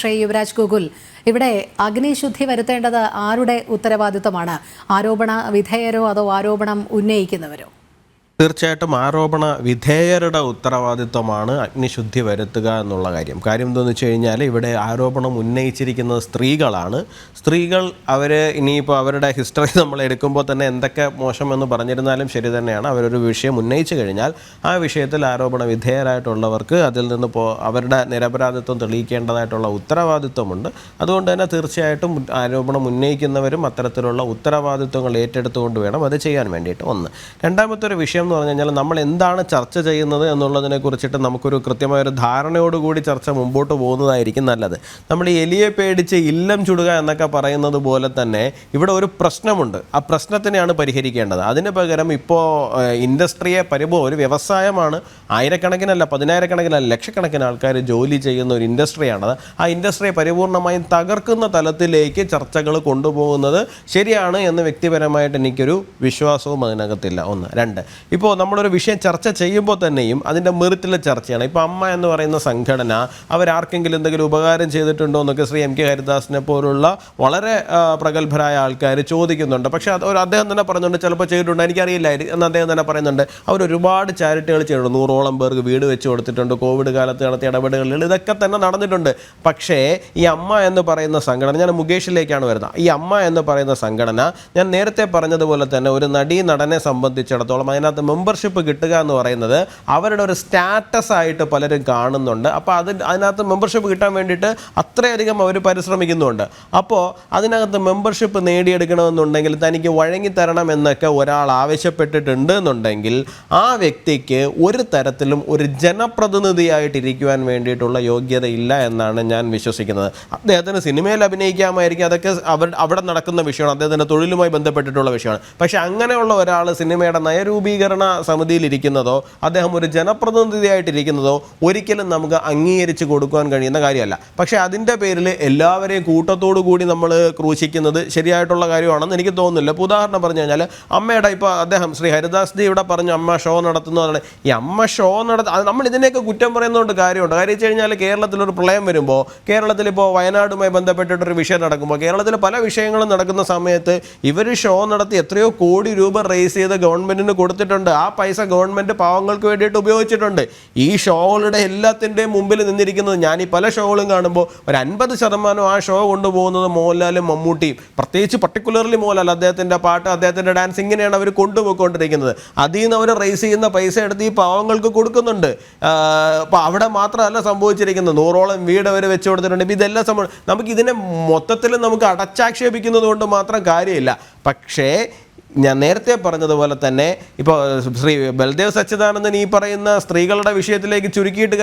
ശ്രീ യുവരാജ് ഗോകുൽ, ഇവിടെ അഗ്നിശുദ്ധി വരുത്തേണ്ടത് ആരുടെ ഉത്തരവാദിത്തമാണ്? ആരോപണ വിധേയരോ അതോ ആരോപണം ഉന്നയിക്കുന്നവരോ? തീർച്ചയായിട്ടും ആരോപണ വിധേയരുടെ ഉത്തരവാദിത്വമാണ് അഗ്നിശുദ്ധി വരുത്തുക എന്നുള്ള കാര്യം. എന്താണെന്ന് വെച്ച് കഴിഞ്ഞാൽ ഇവിടെ ആരോപണം ഉന്നയിച്ചിരിക്കുന്നത് സ്ത്രീകളാണ്. സ്ത്രീകൾ ഇനിയിപ്പോൾ അവരുടെ ഹിസ്റ്ററി നമ്മൾ എടുക്കുമ്പോൾ തന്നെ എന്തൊക്കെ മോശമെന്ന് പറഞ്ഞിരുന്നാലും ശരി തന്നെയാണ്. അവരൊരു വിഷയം ഉന്നയിച്ചു കഴിഞ്ഞാൽ ആ വിഷയത്തിൽ ആരോപണ വിധേയരായിട്ടുള്ളവർക്ക് അതിൽ നിന്ന് അവരുടെ നിരപരാധിത്വം തെളിയിക്കേണ്ടതായിട്ടുള്ള ഉത്തരവാദിത്വമുണ്ട്. അതുകൊണ്ട് തന്നെ തീർച്ചയായിട്ടും ആരോപണം ഉന്നയിക്കുന്നവരും അത്തരത്തിലുള്ള ഉത്തരവാദിത്വങ്ങൾ ഏറ്റെടുത്തുകൊണ്ട് വേണം അത് ചെയ്യാൻ വേണ്ടിയിട്ട്. ഒന്ന്. രണ്ടാമത്തെ ഒരു വിഷയം എന്ന് പറഞ്ഞു കഴിഞ്ഞാൽ നമ്മൾ എന്താണ് ചർച്ച ചെയ്യുന്നത് എന്നുള്ളതിനെ കുറിച്ചിട്ട് നമുക്കൊരു കൃത്യമായൊരു ധാരണയോടുകൂടി ചർച്ച മുമ്പോട്ട് പോകുന്നതായിരിക്കും നല്ലത്. നമ്മൾ ഈ എലിയെ പേടിച്ച് ഇല്ലം ചുടുക എന്നൊക്കെ പറയുന്നത് പോലെ തന്നെ ഇവിടെ ഒരു പ്രശ്നമുണ്ട്. ആ പ്രശ്നത്തിനെയാണ് പരിഹരിക്കേണ്ടത്. അതിന് പകരം ഇപ്പോൾ ഇൻഡസ്ട്രിയെ ഒരു വ്യവസായമാണ്. ആയിരക്കണക്കിനല്ല, പതിനായിരക്കണക്കിനല്ല, ലക്ഷക്കണക്കിന് ആൾക്കാർ ജോലി ചെയ്യുന്ന ഒരു ഇൻഡസ്ട്രിയാണത്. ആ ഇൻഡസ്ട്രിയെ പരിപൂർണമായും തകർക്കുന്ന തലത്തിലേക്ക് ചർച്ചകൾ കൊണ്ടുപോകുന്നത് ശരിയാണ് എന്ന് വ്യക്തിപരമായിട്ട് എനിക്കൊരു വിശ്വാസവും അതിനകത്തില്ല. ഒന്ന്. രണ്ട്, ഇപ്പോൾ നമ്മളൊരു വിഷയം ചർച്ച ചെയ്യുമ്പോൾ തന്നെയും അതിൻ്റെ മെറിറ്റിലെ ചർച്ചയാണ്. ഇപ്പോൾ അമ്മ എന്ന് പറയുന്ന സംഘടന അവരാർക്കെങ്കിലും എന്തെങ്കിലും ഉപകാരം ചെയ്തിട്ടുണ്ടോ എന്നൊക്കെ ശ്രീ MK ഹരിദാസിനെ പോലുള്ള വളരെ പ്രഗത്ഭരായ ആൾക്കാർ ചോദിക്കുന്നുണ്ട്. പക്ഷേ അദ്ദേഹം തന്നെ പറയുന്നുണ്ട് ചിലപ്പോൾ ചെയ്തിട്ടുണ്ട്, എനിക്കറിയില്ലായിരുന്നു എന്ന് അദ്ദേഹം തന്നെ പറയുന്നുണ്ട്. അവരൊരുപാട് ചാരിറ്റികൾ ചെയ്തിട്ടുണ്ട്. 100ഓളം പേർക്ക് വീട് വെച്ച് കൊടുത്തിട്ടുണ്ട്. കോവിഡ് കാലത്ത് നടത്തിയ ഇടപെടലുകളിൽ ഇതൊക്കെ തന്നെ നടന്നിട്ടുണ്ട്. പക്ഷേ ഈ അമ്മ എന്ന് പറയുന്ന സംഘടന, ഞാൻ മുകേഷിലേക്കാണ് വരുന്നത്. ഈ അമ്മ എന്ന് പറയുന്ന സംഘടന ഞാൻ നേരത്തെ പറഞ്ഞതുപോലെ തന്നെ ഒരു നടനെ സംബന്ധിച്ചിടത്തോളം അതിനകത്ത് മെമ്പർഷിപ്പ് കിട്ടുക എന്ന് പറയുന്നത് അവരുടെ ഒരു സ്റ്റാറ്റസ് ആയിട്ട് പലരും കാണുന്നുണ്ട്. അപ്പോൾ അതിനകത്ത് മെമ്പർഷിപ്പ് കിട്ടാൻ വേണ്ടിയിട്ട് അത്രയധികം അവർ പരിശ്രമിക്കുന്നുണ്ട്. അപ്പോൾ അതിനകത്ത് മെമ്പർഷിപ്പ് നേടിയെടുക്കണമെന്നുണ്ടെങ്കിൽ തനിക്ക് വഴങ്ങിത്തരണം എന്നൊക്കെ ഒരാൾ ആവശ്യപ്പെട്ടിട്ടുണ്ട് എന്നുണ്ടെങ്കിൽ ആ വ്യക്തിക്ക് ഒരു തരത്തിലും ഒരു ജനപ്രതിനിധിയായിട്ടിരിക്കുവാൻ വേണ്ടിയിട്ടുള്ള യോഗ്യത ഇല്ല എന്നാണ് ഞാൻ വിശ്വസിക്കുന്നത്. അദ്ദേഹത്തിന് സിനിമയിൽ അഭിനയിക്കാമായിരിക്കും, അതൊക്കെ അവിടെ നടക്കുന്ന വിഷയമാണ്, അദ്ദേഹത്തിൻ്റെ തൊഴിലുമായി ബന്ധപ്പെട്ടിട്ടുള്ള വിഷയമാണ്. പക്ഷേ അങ്ങനെയുള്ള ഒരാൾ സിനിമയുടെ നയരൂപീകരണ സമിതിയിലിരിക്കുന്നതോ അദ്ദേഹം ഒരു ജനപ്രതിനിധിയായിട്ടിരിക്കുന്നതോ ഒരിക്കലും നമുക്ക് അംഗീകരിച്ച് കൊടുക്കുവാൻ കഴിയുന്ന കാര്യമല്ല. പക്ഷേ അതിൻ്റെ പേരിൽ എല്ലാവരെയും കൂട്ടത്തോടു കൂടി നമ്മൾ ക്രൂശിക്കുന്നത് ശരിയായിട്ടുള്ള കാര്യമാണെന്ന് എനിക്ക് തോന്നുന്നില്ല. ഇപ്പോൾ ഉദാഹരണം പറഞ്ഞു കഴിഞ്ഞാൽ അമ്മയുടെ ഇപ്പോൾ അദ്ദേഹം ശ്രീ ഹരിദാസ് ജി ഇവിടെ പറഞ്ഞു അമ്മ ഷോ നടത്തുന്നതാണ്. ഈ അമ്മ ഷോ നമ്മൾ ഇതിനെയൊക്കെ കുറ്റം പറയുന്നതുകൊണ്ട് കാര്യമുണ്ട്. കാര്യം വെച്ച് കഴിഞ്ഞാൽ കേരളത്തിലൊരു പ്രളയം വരുമ്പോൾ, കേരളത്തിലിപ്പോൾ വയനാടുമായി ബന്ധപ്പെട്ടിട്ടൊരു വിഷയം നടക്കുമ്പോൾ, കേരളത്തിൽ പല വിഷയങ്ങളും നടക്കുന്ന സമയത്ത് ഇവർ ഷോ നടത്തി എത്രയോ കോടി രൂപ റേസ് ചെയ്ത് ഗവൺമെൻറ്റിന് കൊടുത്തിട്ടുണ്ട്. ആ പൈസ ഗവൺമെൻറ് പാവങ്ങൾക്ക് വേണ്ടിയിട്ട് ഉപയോഗിച്ചിട്ടുണ്ട്. ഈ ഷോകളുടെ എല്ലാത്തിൻ്റെയും മുമ്പിൽ നിന്നിരിക്കുന്നത്, ഞാൻ ഈ പല ഷോകളും കാണുമ്പോൾ ഒരു 50% ആ ഷോ കൊണ്ടുപോകുന്നത് മോഹൻലാലും മമ്മൂട്ടിയും, പ്രത്യേകിച്ച് പർട്ടിക്കുലർലി മോഹൻലാൽ, അദ്ദേഹത്തിൻ്റെ പാട്ട്, അദ്ദേഹത്തിൻ്റെ ഡാൻസ്, ഇങ്ങനെയാണ് അവർ കൊണ്ടുപോയിക്കൊണ്ടിരിക്കുന്നത്. അതിൽ നിന്ന് അവർ റേസ് ചെയ്യുന്ന പൈസ എടുത്ത് ഈ പാവങ്ങൾക്ക് കൊടുക്കുന്നുണ്ട്. അപ്പോൾ അവിടെ മാത്രമല്ല സംഭവിച്ചിരിക്കുന്നത്, 100ഓളം വീട് അവർ വെച്ച് കൊടുത്തിട്ടുണ്ട്. ഇതെല്ലാം നമുക്കിതിനെ മൊത്തത്തിൽ നമുക്ക് അടച്ചാക്ഷേപിക്കുന്നത് കൊണ്ട് മാത്രം കാര്യമില്ല. പക്ഷേ ഞാൻ നേരത്തെ പറഞ്ഞതുപോലെ തന്നെ ഇപ്പോൾ ശ്രീ ബൽദേവ് സച്ചിദാനന്ദൻ ഈ പറയുന്ന സ്ത്രീകളുടെ വിഷയത്തിലേക്ക് ചുരുക്കിയിട്ട്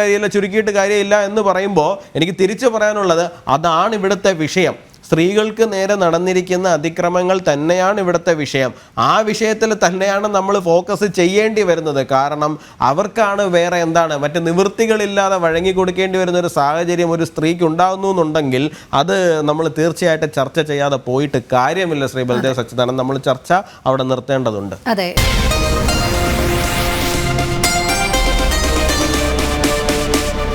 കാര്യമില്ല എന്ന് പറയുമ്പോൾ എനിക്ക് തിരിച്ചു പറയാനുള്ളത് അതാണ് ഇവിടുത്തെ വിഷയം. സ്ത്രീകൾക്ക് നേരെ നടന്നിരിക്കുന്ന അതിക്രമങ്ങൾ തന്നെയാണ് ഇവിടുത്തെ വിഷയം. ആ വിഷയത്തിൽ തന്നെയാണ് നമ്മൾ ഫോക്കസ് ചെയ്യേണ്ടി വരുന്നത്. കാരണം അവർക്കാണ് വേറെ മറ്റ് നിവൃത്തികളില്ലാതെ വഴങ്ങി കൊടുക്കേണ്ടി വരുന്ന ഒരു സാഹചര്യം ഒരു സ്ത്രീക്ക് ഉണ്ടാകുന്നു എന്നുണ്ടെങ്കിൽ അത് നമ്മൾ തീർച്ചയായിട്ടും ചർച്ച ചെയ്യാതെ പോയിട്ട് കാര്യമില്ല. ശ്രീ ബൽദേവ് സച്ചിദാനന്ദൻ, നമ്മൾ ചർച്ച അവിടെ നിർത്തേണ്ടതുണ്ട്. അതെ.